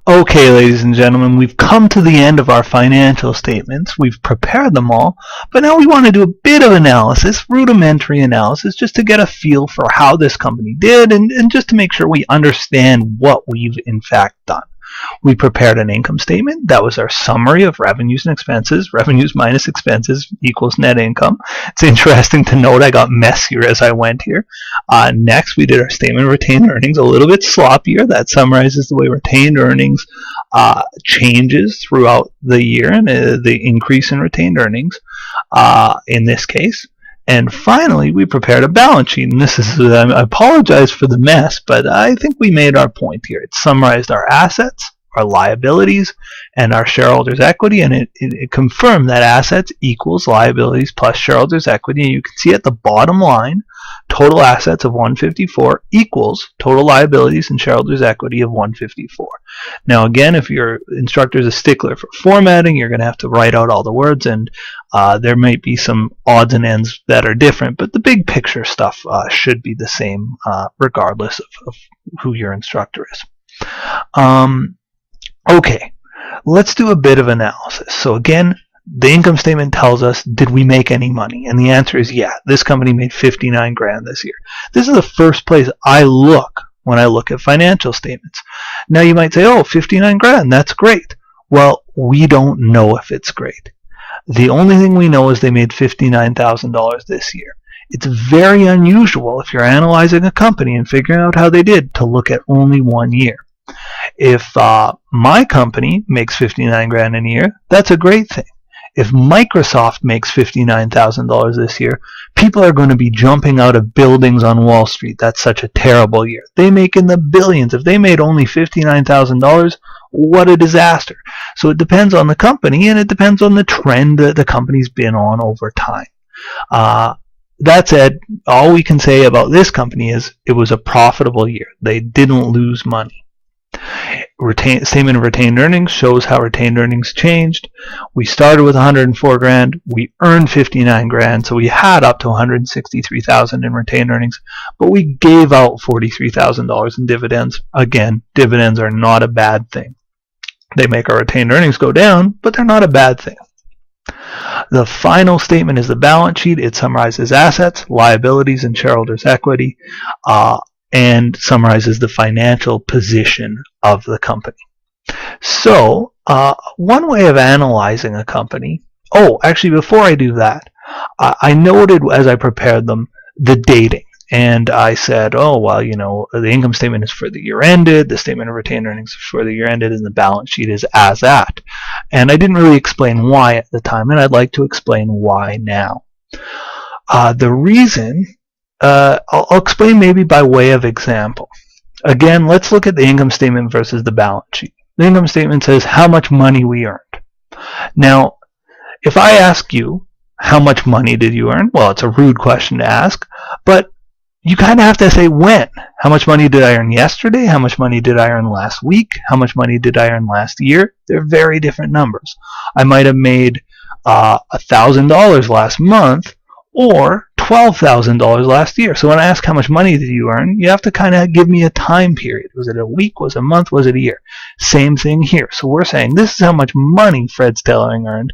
Okay, ladies and gentlemen, we've come to the end of our financial statements. We've prepared them all, but now we want to do a bit of analysis, rudimentary analysis, just to get a feel for how this company did and just to make sure we understand what we've in fact done. We prepared an income statement. That was our summary of revenues and expenses. Revenues minus expenses equals net income. It's interesting to note I got messier as I went here. Next, we did our statement of retained earnings, a little bit sloppier. That summarizes the way retained earnings changes throughout the year and the increase in retained earnings in this case. And finally, we prepared a balance sheet. And this is, I apologize for the mess, but I think we made our point here. It summarized our assets, our liabilities, and our shareholders' equity, and it confirmed that assets equals liabilities plus shareholders' equity. And you can see at the bottom line, total assets of 154 equals total liabilities and shareholders' equity of 154. Now again, if your instructor is a stickler for formatting, you're going to have to write out all the words, and there might be some odds and ends that are different, but the big picture stuff should be the same regardless of who your instructor is. Okay, let's do a bit of analysis. So again, the income statement tells us, did we make any money? And the answer is yeah. This company made 59 grand this year. This is the first place I look when I look at financial statements. Now you might say, oh, 59 grand, that's great. Well, we don't know if it's great. The only thing we know is they made $59,000 this year. It's very unusual if you're analyzing a company and figuring out how they did to look at only 1 year. If my company makes 59 grand a year, that's a great thing. If Microsoft makes $59,000 this year, people are going to be jumping out of buildings on Wall Street. That's such a terrible year. They make in the billions. If they made only $59,000, what a disaster. So it depends on the company, and it depends on the trend that the company's been on over time. That said, all we can say about this company is it was a profitable year. They didn't lose money. Statement of retained earnings shows how retained earnings changed. We started with 104 grand. We earned 59 grand, so we had up to 163,000 in retained earnings, but we gave out $43,000 in dividends. Again, dividends are not a bad thing. They make our retained earnings go down, but they're not a bad thing. The final statement is the balance sheet. It summarizes assets, liabilities, and shareholders' equity, and summarizes the financial position of the company. So, one way of analyzing a company, actually before I do that, I noted as I prepared them the dating. And I said, the income statement is for the year ended, the statement of retained earnings is for the year ended, and the balance sheet is as at. And I didn't really explain why at the time, and I'd like to explain why now. The reason, I'll explain maybe by way of example. Again, let's look at the income statement versus the balance sheet. The income statement says how much money we earned. Now, if I ask you, how much money did you earn? Well, it's a rude question to ask, but you kind of have to say when. How much money did I earn yesterday? How much money did I earn last week? How much money did I earn last year? They're very different numbers. I might have made $1,000 last month or $12,000 last year. So when I ask how much money did you earn, you have to kind of give me a time period. Was it a week? Was it a month? Was it a year? Same thing here. So we're saying this is how much money Fred Stelling earned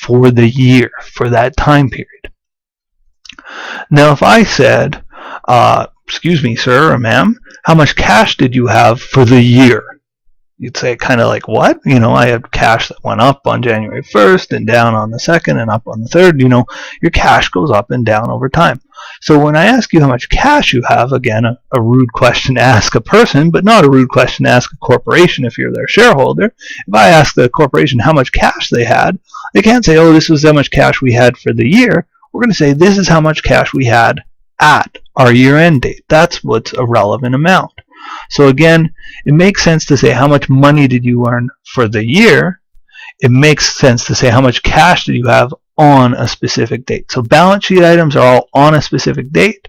for the year, for that time period. Now if I said, excuse me, sir or ma'am, how much cash did you have for the year? You'd say kind of like, what? I have cash that went up on January 1st and down on the 2nd and up on the 3rd. Your cash goes up and down over time. So when I ask you how much cash you have, again, a rude question to ask a person, but not a rude question to ask a corporation if you're their shareholder. If I ask the corporation how much cash they had, they can't say, this is how much cash we had for the year. We're going to say this is how much cash we had at our year-end date. That's what's a relevant amount. So again, it makes sense to say how much money did you earn for the year. It makes sense to say how much cash did you have on a specific date. So balance sheet items are all on a specific date.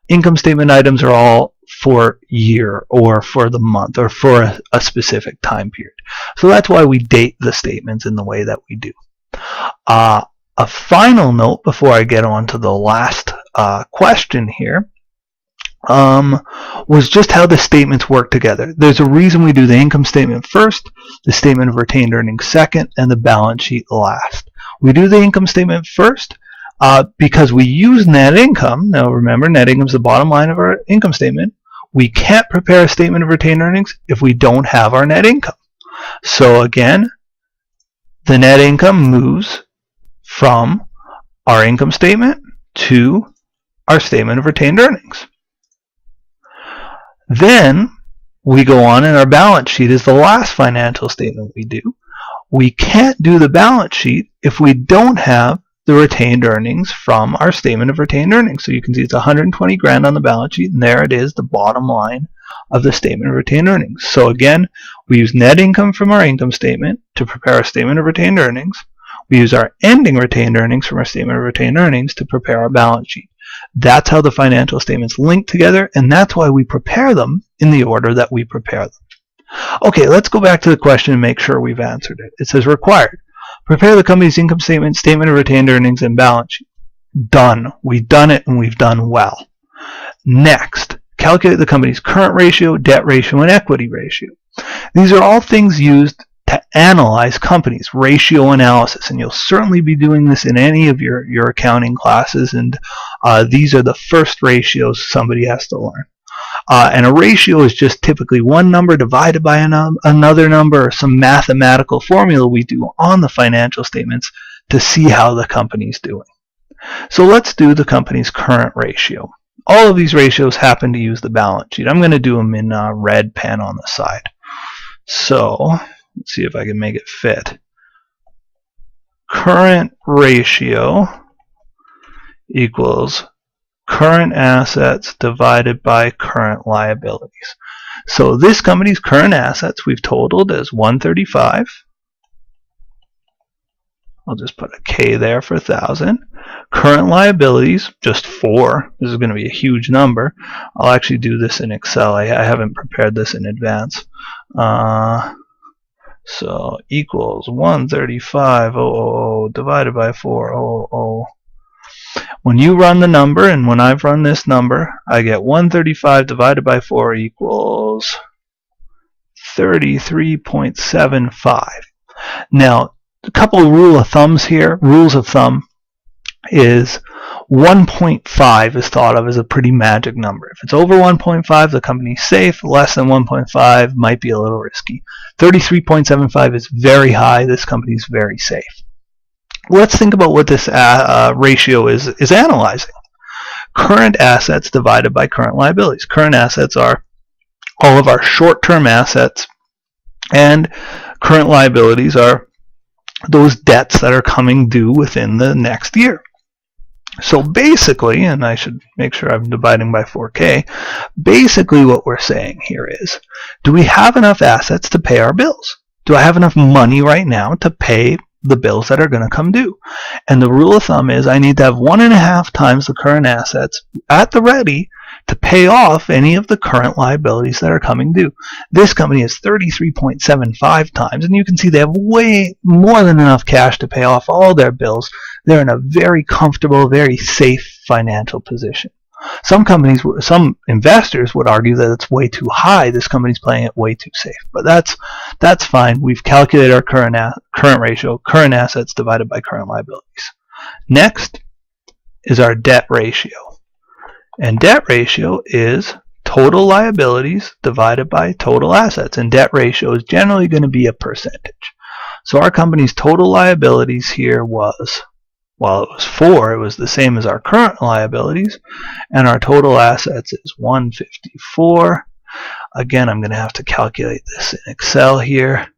Income statement items are all for year or for the month or for a specific time period. So that's why we date the statements in the way that we do. A final note before I get on to the last question here. was just how the statements work together. There's a reason we do the income statement first, the statement of retained earnings second, and the balance sheet last. We do the income statement first because we use net income. Now remember, net income is the bottom line of our income statement. We can't prepare a statement of retained earnings if we don't have our net income. So again, the net income moves from our income statement to our statement of retained earnings. Then we go on, and our balance sheet is the last financial statement we do. We can't do the balance sheet if we don't have the retained earnings from our statement of retained earnings. So you can see it's 120 grand on the balance sheet, and there it is, the bottom line of the statement of retained earnings. So again, we use net income from our income statement to prepare our statement of retained earnings. We use our ending retained earnings from our statement of retained earnings to prepare our balance sheet. That's how the financial statements link together, and that's why we prepare them in the order that we prepare them. Okay, let's go back to the question and make sure we've answered it. It says required. Prepare the company's income statement, statement of retained earnings, and balance sheet. Done. We've done it, and we've done well. Next, calculate the company's current ratio, debt ratio, and equity ratio. These are all things used to analyze companies, ratio analysis, and you'll certainly be doing this in any of your accounting classes, and these are the first ratios somebody has to learn. And a ratio is just typically one number divided by another number, or some mathematical formula we do on the financial statements to see how the company's doing. So let's do the company's current ratio. All of these ratios happen to use the balance sheet. I'm going to do them in red pen on the side. So let's see if I can make it fit. Current ratio equals current assets divided by current liabilities. So this company's current assets we've totaled as 135. I'll just put a K there for 1,000. Current liabilities, just 4. This is going to be a huge number. I'll actually do this in Excel. I haven't prepared this in advance. So equals 135,000 divided by 4,000. When you run the number, and when I've run this number, I get 135 divided by 4 equals 33.75. Now, a couple of rules of thumb is 1.5 is thought of as a pretty magic number. If it's over 1.5, the company's safe. Less than 1.5 might be a little risky. 33.75 is very high. This company's very safe. Let's think about what this ratio is analyzing. Current assets divided by current liabilities. Current assets are all of our short-term assets, and current liabilities are those debts that are coming due within the next year. So basically, and I should make sure I'm dividing by 4K, basically what we're saying here is, do we have enough assets to pay our bills? Do I have enough money right now to pay the bills that are going to come due? And the rule of thumb is I need to have 1.5 times the current assets at the ready to pay off any of the current liabilities that are coming due. This company has 33.75 times, and you can see they have way more than enough cash to pay off all their bills. They're in a very comfortable, very safe financial position. Some investors would argue that it's way too high. This company's playing it way too safe, but that's fine. We've calculated our current ratio, current assets divided by current liabilities. Next is our debt ratio. And debt ratio is total liabilities divided by total assets. And debt ratio is generally going to be a percentage. So our company's total liabilities here was, while it was 4, it was the same as our current liabilities. And our total assets is 154. Again, I'm going to have to calculate this in Excel here.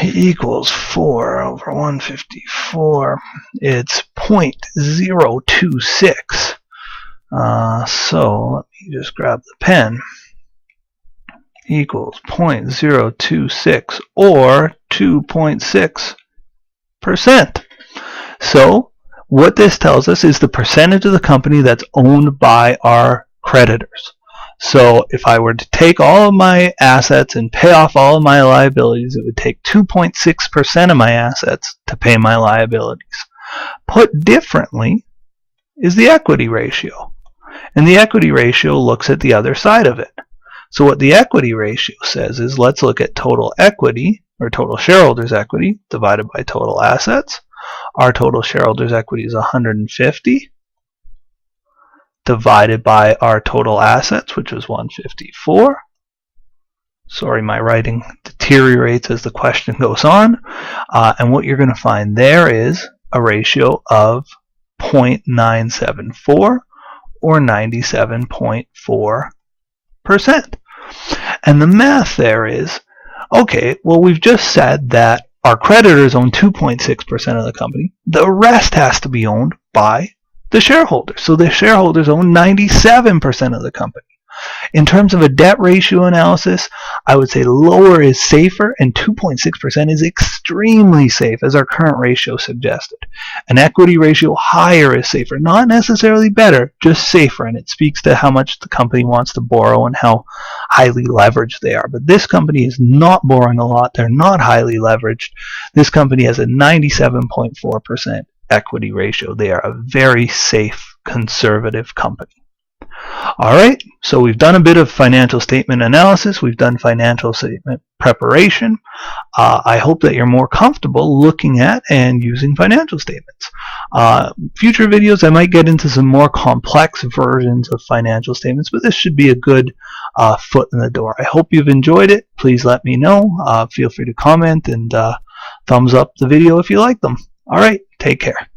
Equals 4 over 154. It's 0.026. So let me just grab the pen. Equals 0.026 or 2.6%. So what this tells us is the percentage of the company that's owned by our creditors. So if I were to take all of my assets and pay off all of my liabilities, it would take 2.6% of my assets to pay my liabilities. Put differently is the equity ratio. And the equity ratio looks at the other side of it. So what the equity ratio says is, let's look at total equity, or total shareholders' equity, divided by total assets. Our total shareholders' equity is 150, divided by our total assets, which was 154. Sorry, my writing deteriorates as the question goes on. And what you're going to find there is a ratio of 0.974, or 97.4%. And the math there is, okay, well, we've just said that our creditors own 2.6% of the company. The rest has to be owned by the shareholders. So the shareholders own 97% of the company. In terms of a debt ratio analysis, I would say lower is safer, and 2.6% is extremely safe, as our current ratio suggested. An equity ratio higher is safer, not necessarily better, just safer, and it speaks to how much the company wants to borrow and how highly leveraged they are. But this company is not borrowing a lot. They're not highly leveraged. This company has a 97.4% equity ratio. They are a very safe, conservative company. Alright, so we've done a bit of financial statement analysis, we've done financial statement preparation. I hope that you're more comfortable looking at and using financial statements. Future videos I might get into some more complex versions of financial statements, but this should be a good foot in the door. I hope you've enjoyed it. Please let me know. Feel free to comment and thumbs up the video if you like them. Alright, take care.